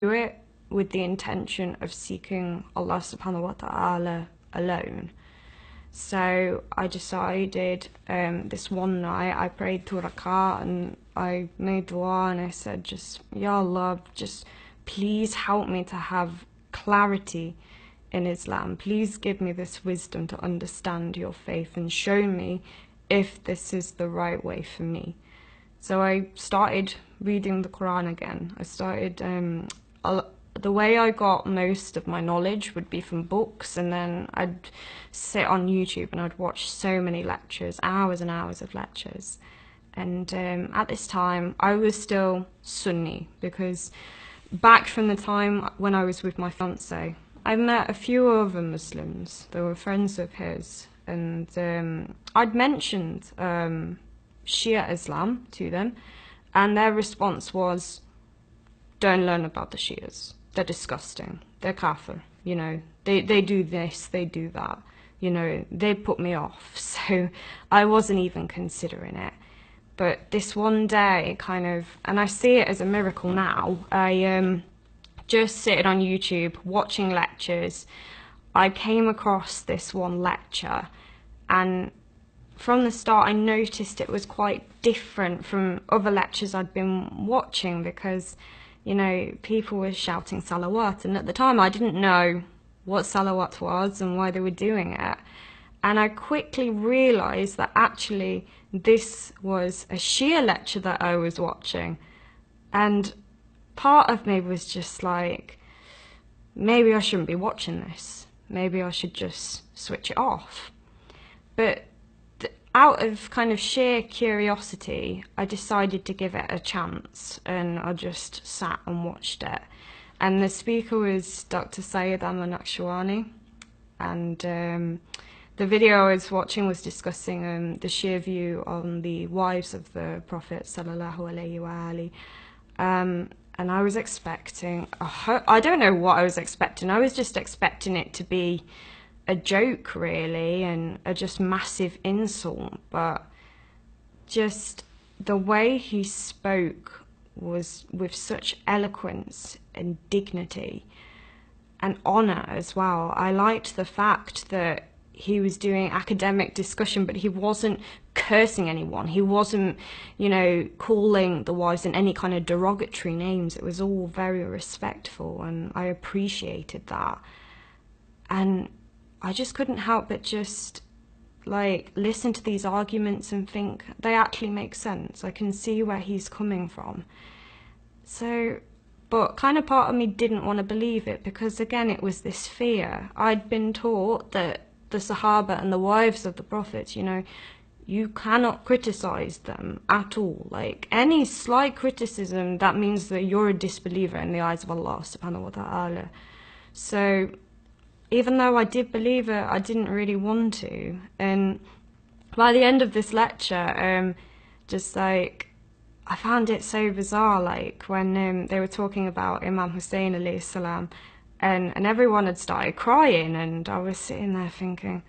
do it with the intention of seeking Allah subhanahu wa ta'ala alone. So I decided this one night I prayed 2 rakat and I made dua and I said, just Ya Allah, just please help me to have clarity in Islam. Please give me this wisdom to understand your faith and show me if this is the right way for me. So I started reading the Quran again. I started, the way I got most of my knowledge would be from books, and then I'd sit on YouTube and I'd watch so many lectures, hours and hours of lectures. And at this time, I was still Sunni, because back from the time when I was with my fiance, I met a few other Muslims. They were friends of his, and I'd mentioned Shia Islam to them, and their response was, don't learn about the Shias. They're disgusting. They're kafir. You know, they do this, they do that. You know, they put me off. So I wasn't even considering it. But this one day kind of, and I see it as a miracle now, I just sitting on YouTube watching lectures, I came across this one lecture, and from the start I noticed it was quite different from other lectures I'd been watching, because, you know, people were shouting salawat, and at the time I didn't know what salawat was and why they were doing it. And I quickly realised that actually this was a Shia lecture that I was watching. And part of me was just like, maybe I shouldn't be watching this. Maybe I should just switch it off. But out of kind of sheer curiosity, I decided to give it a chance, and I just sat and watched it. And the speaker was Dr. Sayyid Ahmad Naqshbandi, and the video I was watching was discussing the Shia view on the wives of the Prophet sallallahu alaihi wasallam. And I was expecting, I don't know what I was expecting. I was just expecting it to be a joke, really, and a just massive insult. But just the way he spoke was with such eloquence and dignity and honor as well. I liked the fact that he was doing academic discussion, but he wasn't cursing anyone. He wasn't, you know, calling the wives in any kind of derogatory names. It was all very respectful, and I appreciated that. And I just couldn't help but just like listen to these arguments and think they actually make sense. I can see where he's coming from. So, but kind of part of me didn't want to believe it, because again, it was this fear. I'd been taught that the Sahaba and the wives of the Prophet, you know, you cannot criticize them at all. Like, any slight criticism, that means that you're a disbeliever in the eyes of Allah subhanahu wa ta'ala. So even though I did believe it, I didn't really want to. And by the end of this lecture, just like, I found it so bizarre, like when they were talking about Imam Hussein alayhi salam, and everyone had started crying, and I was sitting there thinking,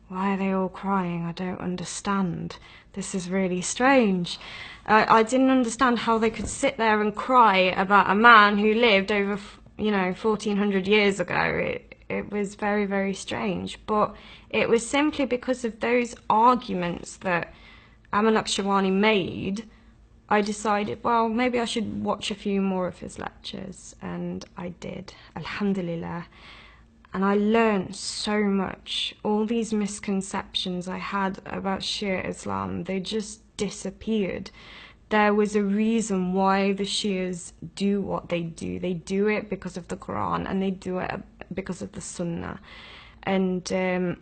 why are they all crying? I don't understand. This is really strange. I didn't understand how they could sit there and cry about a man who lived over, 1400 years ago. It was very, very strange. But it was simply because of those arguments that Ahmad Naqshbandi made, I decided, well, maybe I should watch a few more of his lectures, and I did, alhamdulillah. And I learned so much. All these misconceptions I had about Shia Islam, they just disappeared. There was a reason why the Shias do what they do. They do it because of the Quran, and they do it because of the Sunnah. And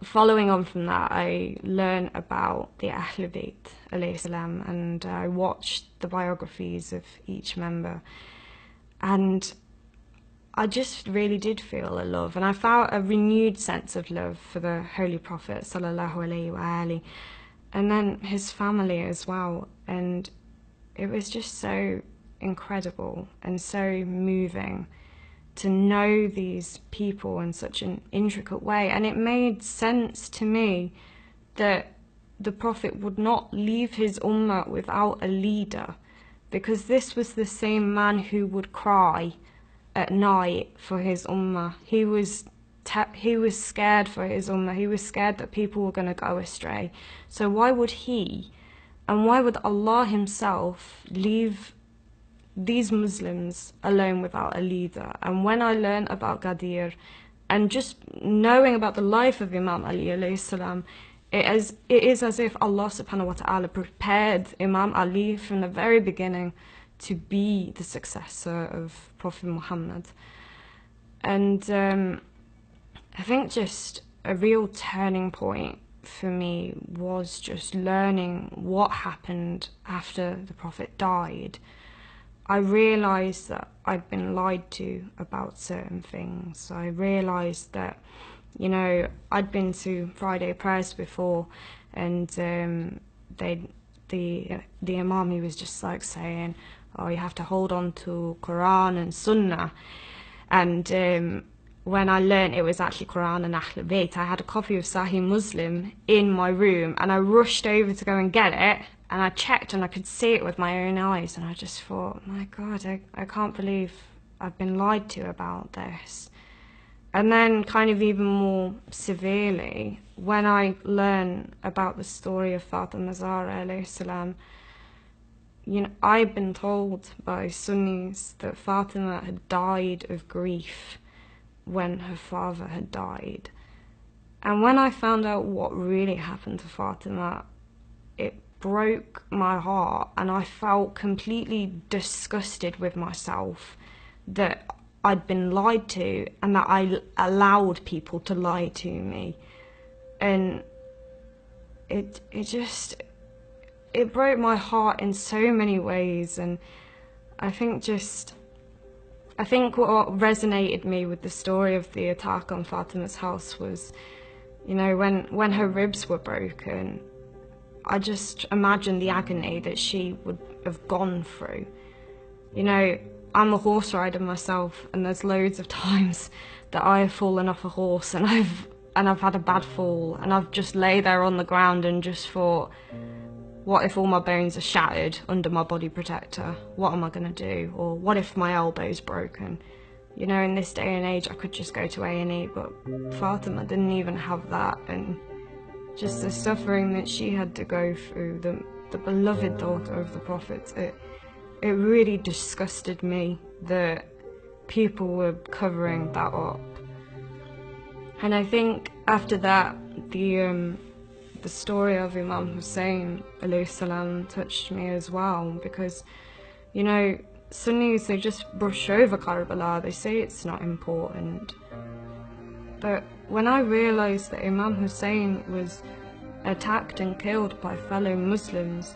following on from that, I learned about the Ahlul Bayt alayhi salam, and I watched the biographies of each member, and I just really did feel a love, and I felt a renewed sense of love for the Holy Prophet sallallahu alaihi wasallam, and then his family as well. And it was just so incredible and so moving to know these people in such an intricate way. And it made sense to me that the Prophet would not leave his ummah without a leader, because this was the same man who would cry at night for his ummah. He was scared for his ummah. He was scared that people were going to go astray. So why would he, and why would Allah himself leave these Muslims alone without a leader? And when I learned about Ghadir, and just knowing about the life of Imam Ali alayhi salam, it is as if Allah subhanahu wa ta'ala prepared Imam Ali from the very beginning to be the successor of Prophet Muhammad. And I think just a real turning point for me was just learning what happened after the Prophet died. I realised that I'd been lied to about certain things. I realised that, you know, I'd been to Friday prayers before, and the Imam, he was just like saying, oh, you have to hold on to Quran and Sunnah. And when I learned it was actually Quran and Ahl Bayt, I had a copy of Sahih Muslim in my room, and I rushed over to go and get it, and I checked and I could see it with my own eyes, and I just thought, my God, I can't believe I've been lied to about this. And then kind of even more severely, when I learned about the story of Fatima Zahra alayhi salam, you know, I've been told by Sunnis that Fatima had died of grief when her father had died. And when I found out what really happened to Fatima, it broke my heart, and I felt completely disgusted with myself that I'd been lied to and that I allowed people to lie to me. And it broke my heart in so many ways. And I think what resonated me with the story of the attack on Fatima's house was, you know, when her ribs were broken, I just imagined the agony that she would have gone through. You know, I'm a horse rider myself, and there's loads of times that I have fallen off a horse and I've had a bad fall, and I've just lay there on the ground and just thought, what if all my bones are shattered under my body protector? What am I going to do? Or what if my elbow's broken? You know, in this day and age, I could just go to A&E, but Fatima didn't even have that. And just the suffering that she had to go through, the beloved daughter of the Prophet, it really disgusted me that people were covering that up. And I think after that, the story of Imam Hussein alayhi salam touched me as well, because, you know, Sunnis, they just brush over Karbala, they say it's not important. But when I realised that Imam Hussein was attacked and killed by fellow Muslims,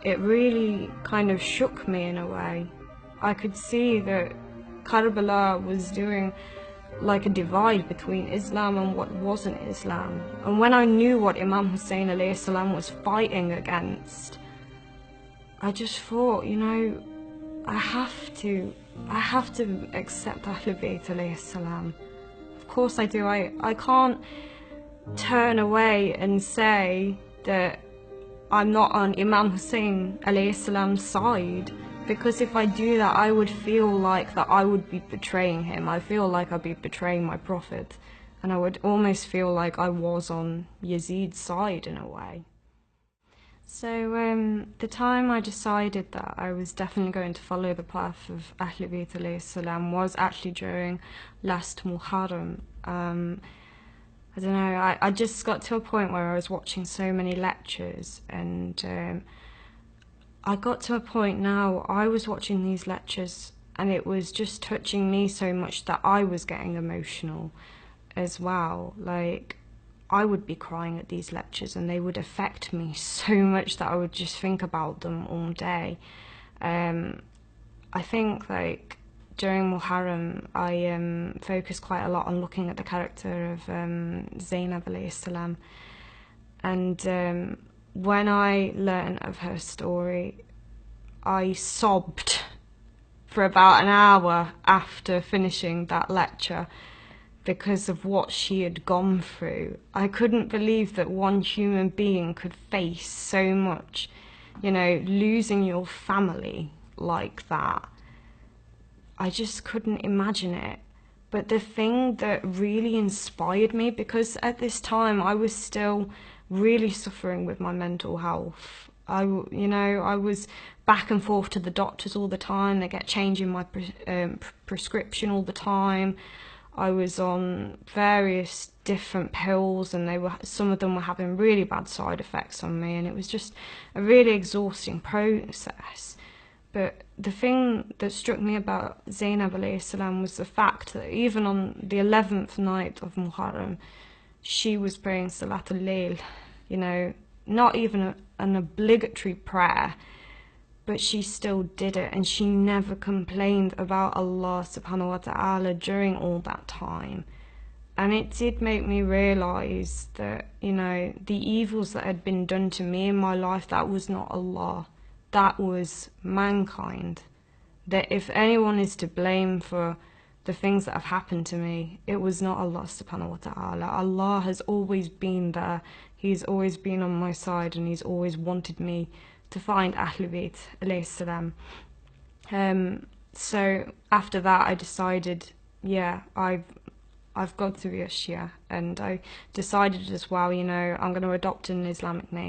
it really kind of shook me in a way. I could see that Karbala was doing like a divide between Islam and what wasn't Islam. And when I knew what Imam Hussein alayhi salam was fighting against, I just thought, you know, I have to accept Ahl Bayt alayhi salam. Of course I do. I can't turn away and say that I'm not on Imam Hussein alayhi salam's side, because if I do that, I would feel like that I would be betraying him. I feel like I'd be betraying my Prophet, and I would almost feel like I was on Yazid's side in a way. So the time I decided that I was definitely going to follow the path of Ahl Bayt alayhi salam was actually during last Muharram. I don't know, I just got to a point where I was watching so many lectures, and I got to a point now, I was watching these lectures and it was just touching me so much that I was getting emotional as well. Like, I would be crying at these lectures and they would affect me so much that I would just think about them all day. I think, like, during Muharram, I focused quite a lot on looking at the character of Zainab alayhi salam. And when I learned of her story, I sobbed for about an hour after finishing that lecture because of what she had gone through. I couldn't believe that one human being could face so much you know, losing your family like that, I just couldn't imagine it. But the thing that really inspired me, because at this time I was still really suffering with my mental health. I was back and forth to the doctors all the time. They kept changing my prescription all the time. I was on various different pills, and some of them were having really bad side effects on me, and it was just a really exhausting process. But the thing that struck me about Zainab alayhi salam was the fact that even on the 11th night of Muharram, she was praying Salatul Layl, you know, not even an obligatory prayer, but she still did it, and she never complained about Allah subhanahu wa ta'ala during all that time. And it did make me realise that, you know, the evils that had been done to me in my life, that was not Allah. That was mankind. That if anyone is to blame for the things that have happened to me, it was not Allah subhanahu wa ta'ala. Allah has always been there. He's always been on my side, and He's always wanted me to find Ahlul Bayt alayhi salam. So after that I decided, yeah, I've got to be a Shia, and I decided as well, you know, I'm going to adopt an Islamic name.